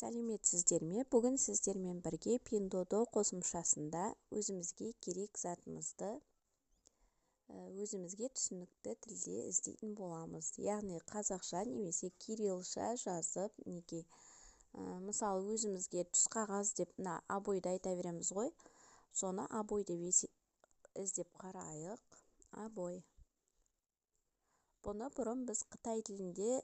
Сәлеметсіздер ме? Бүгін сіздермен бірге Pinduoduo қосымшасында өзімізге керек затымызды өзімізге түсінікті тілде іздейтін боламыз. Яғни қазақша немесе кириллша жазып, мысалы өзімізге түс қағаз деп обойды айта береміз ғой. Соны обой деп іздеп қарайық. Обой. Бұны бұрын біз Қытай тілінде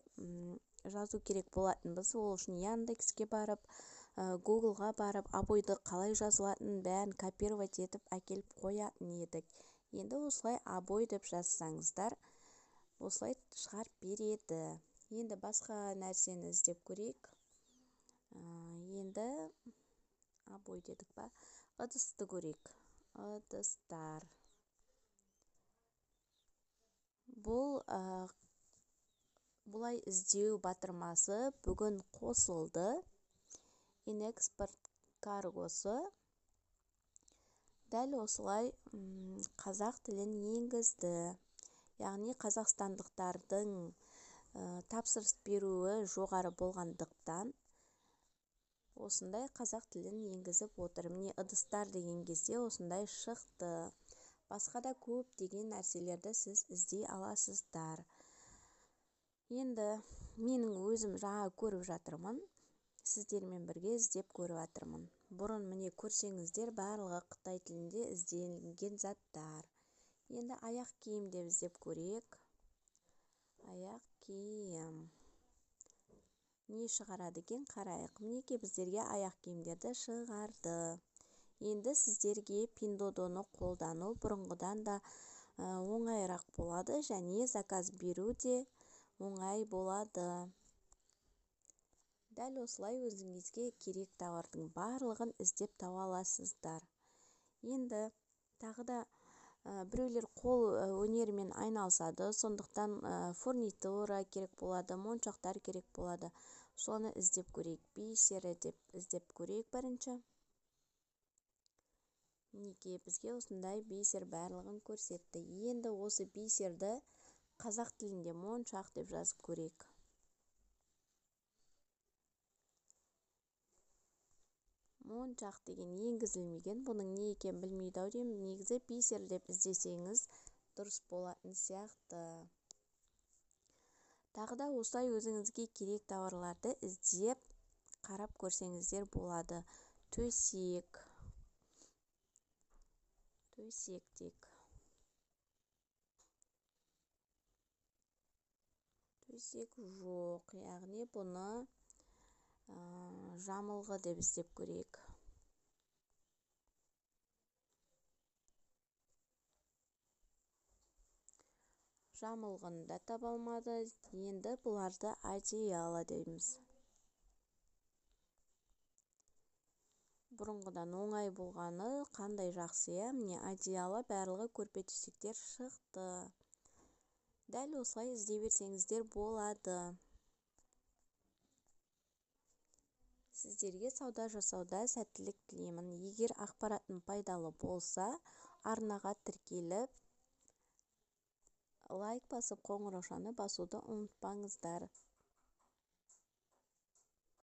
жазу керек болатынбыз. Ол үшін Яндекске барып, Гуглға барып, обойды қалай жазылатынын бәрін копировать етіп әкеліп қоятын едік. Енді осылай обой деп жазсаңыздар, осылай шығарып береді. Енді басқа нәрсені іздеп көрейік. Енді обой дедік па? Ыдысты көрейік. Ыдыстар. Бұлай іздеу батырмасы бүгін қосылды. Инэкспорт каргосы дәл осылай қазақ тілін енгізді. Яғни қазақстандықтардың тапсырыс беруі жоғары болғандықтан осындай қазақ тілін енгізіп отыр. Міне ыдыстар деген кезде осындай шықты. Басқа да көп деген нәрселерді сіз іздей аласыздар. Енді менің өзім жаңа көріп жатырмын. Сіздермен бірге іздеп көріп жатырмын. Бұрын міне көрсеңіздер барлығы Қытай тілінде ізделінген заттар. Енді аяқ киім деп іздеп көрейік. Аяқ киім. Не шығарады екен қарайық. Мінекей біздерге аяқ киімдерді шығарды. Енді сіздерге Pinduoduoны қолдану бұрынғыдан да оңайырақ болады және заказ беру де оңай болады. Дәл осылай өзіңізге керек тауардың барлығын іздеп таба аласыздар. Енді тағы да біреулер қол өнерімен айналысады, сондықтан фурнитура керек болады, моншақтар керек болады. Соны іздеп көрейік. Бисері деп іздеп көрейік бірінші. Неге бізге осындай бисер барлығын көрсетті. Енді осы бисерді қазақ тілінде моншақ деп жазып көрейік. Моншақ деген енгізілмеген. Бұның не екен білмейді ау деймін. Негізі бисер деп іздесеңіз дұрыс болатын сияқты. Тағы да осылай өзіңізге керек тауарларды іздеп қарап көрсеңіздер болады. Төсек. Төсектек. Төсек жоқ. Яғни бұны жамылғы деп іздеп көрейік. Жамылғыны да таба алмады. Енді бұларды одеяло дейміз. Бұрынғыдан оңай болғаны қандай жақсы, иә? Міне одеяло барлығы көрпе-төсектер шықты. Дәл осылай іздей берсеңіздер болады. Сіздерге сауда жасауда сәттілік тілеймін. Егер ақпаратым пайдалы болса, арнаға тіркеліп, лайк басып қоңыраушаны басуды ұмытпаңыздар.